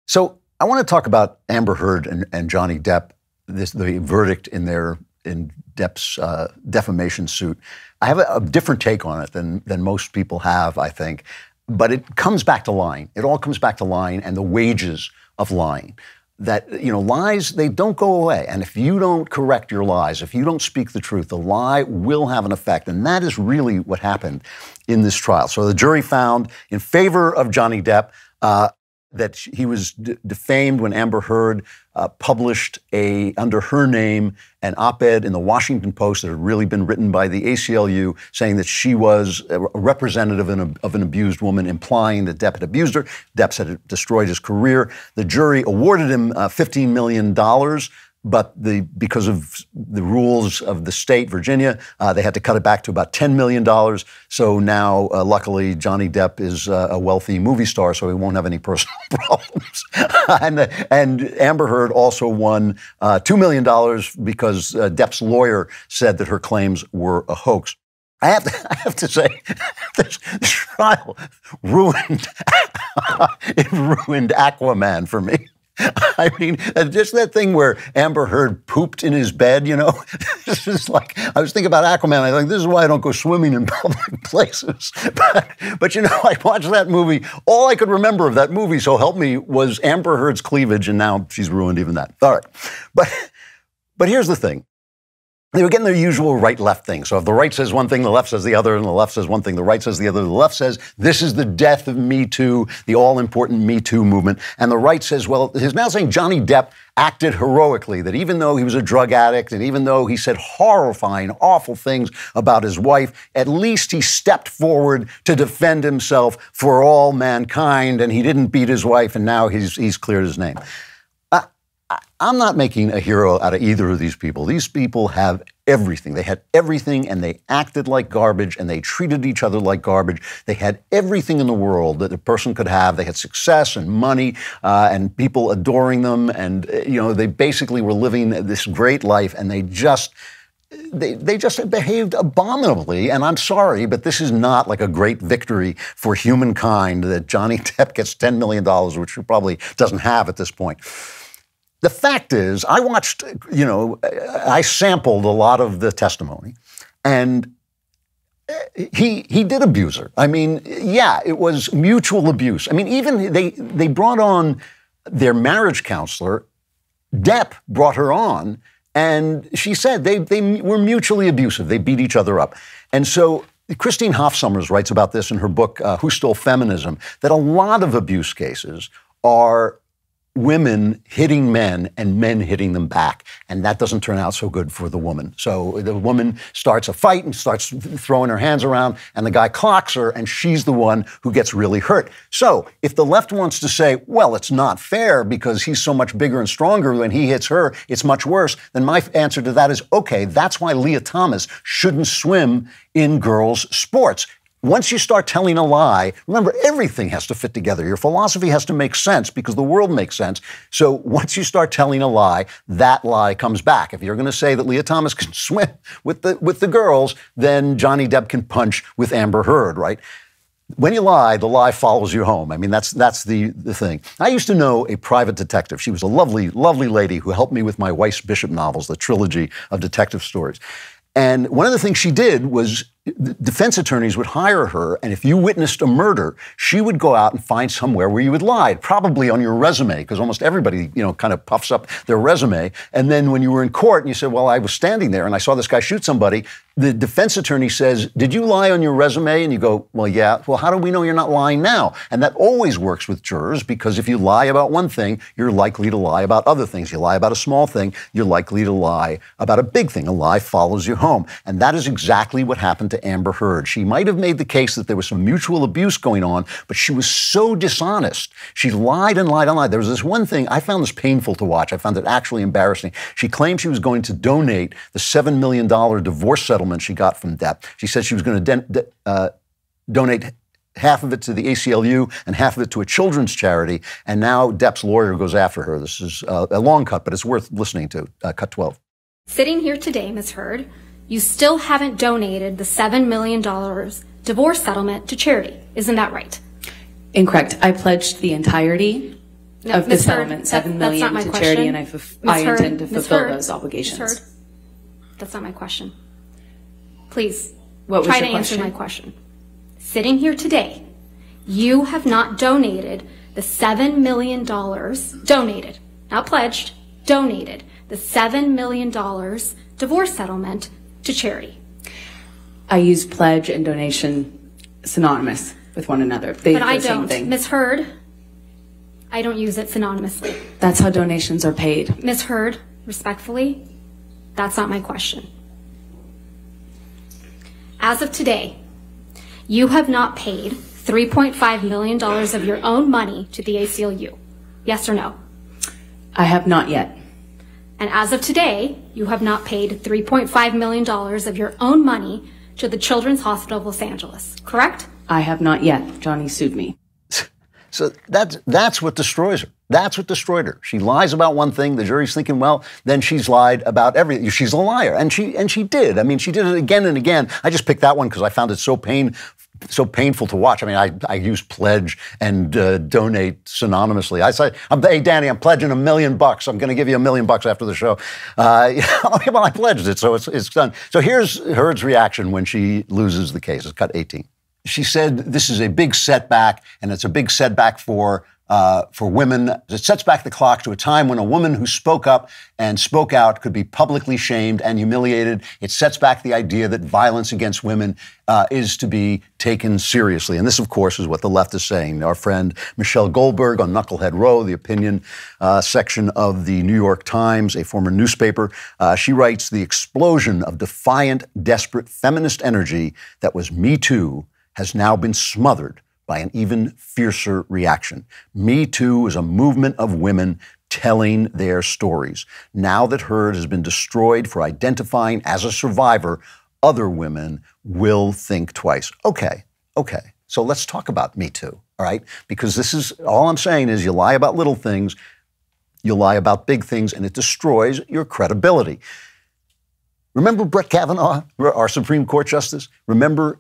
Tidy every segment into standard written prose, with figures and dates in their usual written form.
So I want to talk about Amber Heard and Johnny Depp, the verdict in Depp's defamation suit. I have a different take on it than most people have, I think. But it comes back to lying. It all comes back to lying and the wages of lying. That, lies, they don't go away. And if you don't correct your lies, if you don't speak the truth, the lie will have an effect. And that is really what happened in this trial. So the jury found in favor of Johnny Depp that he was defamed when Amber Heard published under her name an op-ed in the Washington Post that had really been written by the ACLU saying that she was a representative of an abused woman, implying that Depp had abused her. Depp said it destroyed his career. The jury awarded him $15 million. But because of the rules of the state, Virginia, they had to cut it back to about $10 million. So now, luckily, Johnny Depp is a wealthy movie star, so he won't have any personal problems. and Amber Heard also won $2 million because Depp's lawyer said that her claims were a hoax. I have to say, this trial ruined Aquaman for me. I mean, just that thing where Amber Heard pooped in his bed, This is like, I was thinking about Aquaman. I think this is why I don't go swimming in public places. But I watched that movie. All I could remember of that movie, so help me, was Amber Heard's cleavage, and now she's ruined even that. All right. But here's the thing. They were getting their usual right-left thing. So if the right says one thing, the left says the other, and the left says one thing, the right says the other, the left says, this is the death of Me Too, the all-important Me Too movement. And the right says, well, he's now saying Johnny Depp acted heroically, that even though he was a drug addict, and even though he said horrifying, awful things about his wife, at least he stepped forward to defend himself for all mankind, and he didn't beat his wife, and now he's cleared his name. I'm not making a hero out of either of these people. These people have everything. They had everything, and they acted like garbage, and they treated each other like garbage. They had everything in the world that a person could have. They had success and money and people adoring them, and they basically were living this great life, and they just behaved abominably. And I'm sorry, but this is not like a great victory for humankind that Johnny Depp gets $10 million, which he probably doesn't have at this point. The fact is, I watched, I sampled a lot of the testimony, and he did abuse her. I mean, yeah, it was mutual abuse. I mean, even they brought on their marriage counselor. Depp brought her on, and she said they were mutually abusive. They beat each other up. And so Christine Hoff-Sommers writes about this in her book, Who Stole Feminism, that a lot of abuse cases are women hitting men and men hitting them back. And that doesn't turn out so good for the woman. So the woman starts a fight and starts throwing her hands around, and the guy clocks her, and she's the one who gets really hurt. So if the left wants to say, well, it's not fair because he's so much bigger and stronger when he hits her, it's much worse, then my answer to that is, okay, that's why Leah Thomas shouldn't swim in girls' sports. Once you start telling a lie, remember, everything has to fit together. Your philosophy has to make sense because the world makes sense. So once you start telling a lie, that lie comes back. If you're going to say that Leah Thomas can swim with the girls, then Johnny Depp can punch with Amber Heard, right? When you lie, the lie follows you home. I mean, that's the thing. I used to know a private detective. She was a lovely, lovely lady who helped me with my Weiss Bishop novels, the trilogy of detective stories. And one of the things she did was defense attorneys would hire her, and if you witnessed a murder, she would go out and find somewhere where you had lied, probably on your resume, because almost everybody, kind of puffs up their resume. And then when you were in court and you said, well, I was standing there and I saw this guy shoot somebody, the defense attorney says, did you lie on your resume? And you go, well, yeah. Well, how do we know you're not lying now? And that always works with jurors, because if you lie about one thing, you're likely to lie about other things. You lie about a small thing, you're likely to lie about a big thing. A lie follows you home. And that is exactly what happened to Amber Heard. She might have made the case that there was some mutual abuse going on, but she was so dishonest. She lied and lied and lied. There was this one thing, I found this painful to watch. I found it actually embarrassing. She claimed she was going to donate the $7 million divorce settlement she got from Depp. She said she was going to donate half of it to the ACLU and half of it to a children's charity. And now Depp's lawyer goes after her. This is a long cut, but it's worth listening to. Cut 12. Sitting here today, Ms. Heard, you still haven't donated the $7 million divorce settlement to charity. Isn't that right? Incorrect. I pledged the entirety No, of the Ms. settlement, Hurd, $7 million that's to not my charity, question. and I intend to fulfill those obligations. Ms. Hurd, that's not my question. Please, What was try your to answer question? my question. Sitting here today, you have not donated the $7 million, donated, not pledged, donated the $7 million divorce settlement to charity. I use pledge and donation synonymous with one another. But I the same don't. thing. Ms. Hurd, I don't use it synonymously. That's how donations are paid. Ms. Hurd, respectfully, that's not my question. As of today, you have not paid $3.5 million of your own money to the ACLU. Yes or no? I have not yet. And as of today, you have not paid $3.5 million of your own money to the Children's Hospital of Los Angeles, correct? I have not yet. Johnny sued me. So that's what destroys her. That's what destroyed her. She lies about one thing. The jury's thinking, well, then she's lied about everything. She's a liar. And she did. I mean, she did it again and again. I just picked that one because I found it so painful to watch. I mean, I use pledge and donate synonymously. I say, hey, Danny, I'm pledging $1 million. I'm going to give you $1 million after the show. Well, I pledged it, so it's done. So here's Hurd's reaction when she loses the case. It's cut 18. She said, this is a big setback, and it's a big setback for women. It sets back the clock to a time when a woman who spoke up and spoke out could be publicly shamed and humiliated. It sets back the idea that violence against women is to be taken seriously. And this, of course, is what the left is saying. Our friend Michelle Goldberg on Knucklehead Row, the opinion section of the New York Times, a former newspaper, she writes, the explosion of defiant, desperate feminist energy that was Me Too has now been smothered by an even fiercer reaction. Me Too is a movement of women telling their stories. Now that Hurd has been destroyed for identifying as a survivor, other women will think twice. Okay. So let's talk about Me Too, all right? Because this is, all I'm saying is you lie about little things, you lie about big things, and it destroys your credibility. Remember Brett Kavanaugh, our Supreme Court Justice? Remember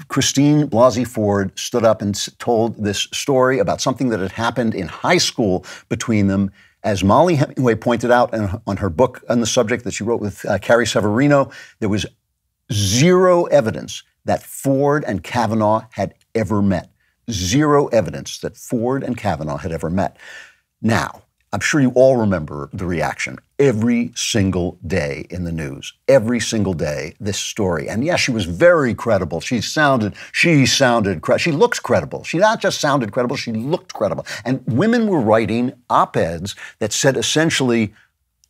Christine Blasey Ford stood up and told this story about something that had happened in high school between them. As Molly Hemingway pointed out on her book on the subject that she wrote with Carrie Severino, there was zero evidence that Ford and Kavanaugh had ever met. Zero evidence that Ford and Kavanaugh had ever met. Now, I'm sure you all remember the reaction every single day in the news, every single day, this story. And yes, she was very credible. She looked credible. She not just sounded credible, she looked credible. And women were writing op-eds that said essentially,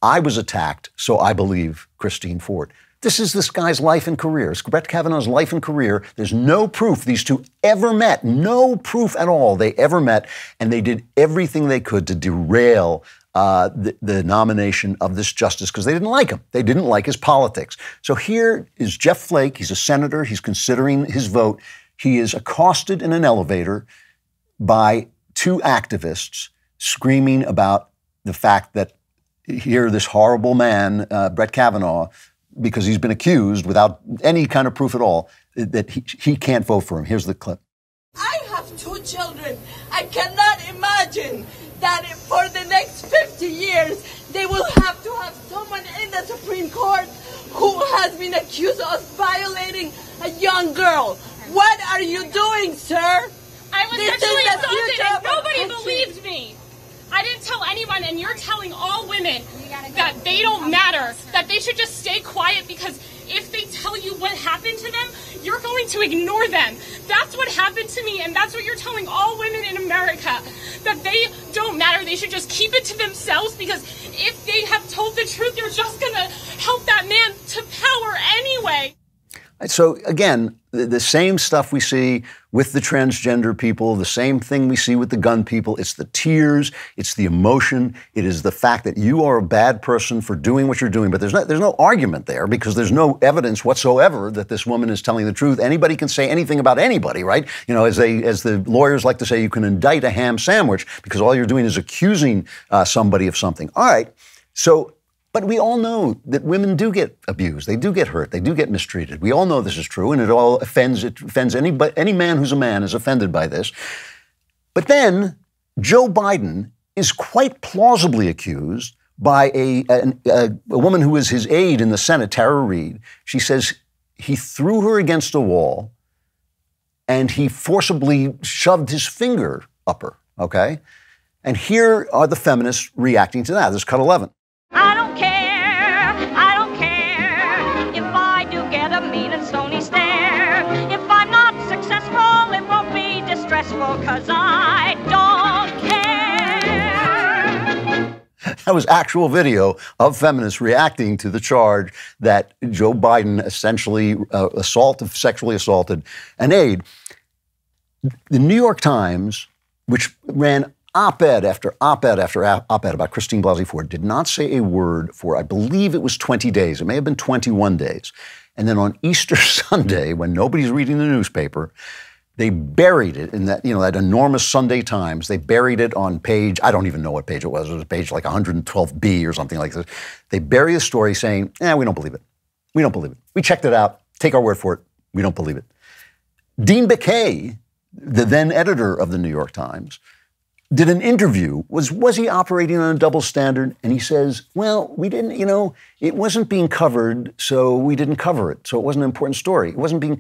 I was attacked, so I believe Christine Ford. This is this guy's life and career. It's Brett Kavanaugh's life and career. There's no proof these two ever met. No proof at all they ever met. And they did everything they could to derail the nomination of this justice because they didn't like him. They didn't like his politics. So here is Jeff Flake. He's a senator. He's considering his vote. He is accosted in an elevator by two activists screaming about the fact that here, this horrible man, Brett Kavanaugh, because he's been accused without any kind of proof at all, that he can't vote for him. Here's the clip. I have two children. I cannot imagine that for the next 50 years, they will have to have someone in the Supreme Court who has been accused of violating a young girl. What are you doing, sir? I was sexually assaulted and nobody believed me. I didn't tell anyone, and you're telling all women that they don't matter, that they should just stay quiet because if they tell you what happened to them, you're going to ignore them. That's what happened to me, and that's what you're telling all women in America, that they don't matter. They should just keep it to themselves because if they have told the truth, you're just going to help that man to power anyway. So again, the same stuff we see with the transgender people, the same thing we see with the gun people. It's the tears, it's the emotion, it is the fact that you are a bad person for doing what you're doing. But there's no argument there because there's no evidence whatsoever that this woman is telling the truth. Anybody can say anything about anybody, right? You know, as the lawyers like to say, you can indict a ham sandwich because all you're doing is accusing somebody of something. All right, so. But we all know that women do get abused. They do get hurt. They do get mistreated. We all know this is true, and it all offends any man who's a man is offended by this. But then Joe Biden is quite plausibly accused by a woman who is his aide in the Senate, Tara Reid. She says he threw her against a wall and he forcibly shoved his finger up her, okay? And here are the feminists reacting to that. This is cut 11. I don't care if I do get a mean and stony stare. If I'm not successful, it won't be distressful, 'cause I don't care. That was actual video of feminists reacting to the charge that Joe Biden essentially sexually assaulted an aide. The New York Times, which ran op-ed after op-ed after op-ed about Christine Blasey Ford, did not say a word for, I believe it was 20 days. It may have been 21 days. And then on Easter Sunday, when nobody's reading the newspaper, they buried it in that, that enormous Sunday Times. They buried it on page, I don't even know what page it was. It was page like 112B or something like this. They bury the story saying, we don't believe it. We don't believe it. We checked it out. Take our word for it. We don't believe it. Dean Baquet, the then editor of the New York Times, did an interview. Was he operating on a double standard? And he says, well, we didn't, it wasn't being covered, so we didn't cover it. So it wasn't an important story. It wasn't being,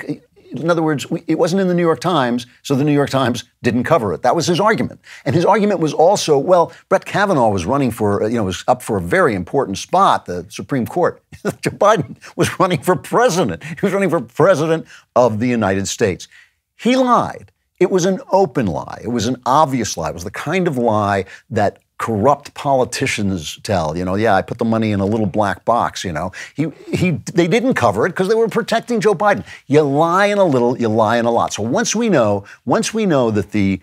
in other words, it wasn't in the New York Times, so the New York Times didn't cover it. That was his argument. And his argument was also, well, Brett Kavanaugh was running for, was up for a very important spot, the Supreme Court. Joe Biden was running for president. He was running for president of the United States. He lied. It was an open lie. It was an obvious lie. It was the kind of lie that corrupt politicians tell. I put the money in a little black box. They didn't cover it because they were protecting Joe Biden. You lie in a little, you lie in a lot. So once we know that the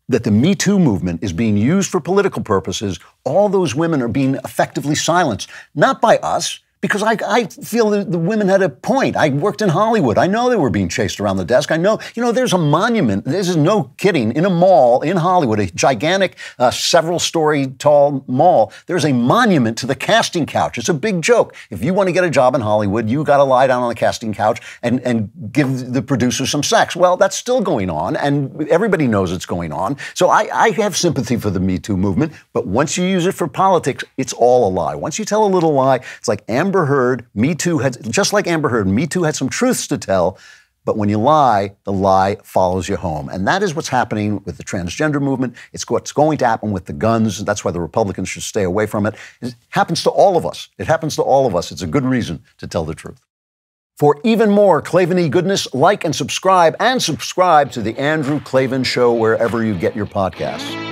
Me Too movement is being used for political purposes, all those women are being effectively silenced, not by us. Because I feel that the women had a point. I worked in Hollywood. I know they were being chased around the desk. I know, there's a monument. This is no kidding. In a mall in Hollywood, a gigantic, several-story tall mall, there's a monument to the casting couch. It's a big joke. If you want to get a job in Hollywood, you got to lie down on the casting couch and give the producer some sex. Well, that's still going on, and everybody knows it's going on. So I have sympathy for the Me Too movement, but once you use it for politics, it's all a lie. Once you tell a little lie, it's like Amber Heard, Me Too just like Amber Heard, Me Too had some truths to tell, but when you lie, the lie follows you home. And that is what's happening with the transgender movement. It's what's going to happen with the guns. That's why the Republicans should stay away from it. It happens to all of us. It happens to all of us. It's a good reason to tell the truth. For even more Klavan-y goodness, like and subscribe to The Andrew Klavan Show wherever you get your podcasts.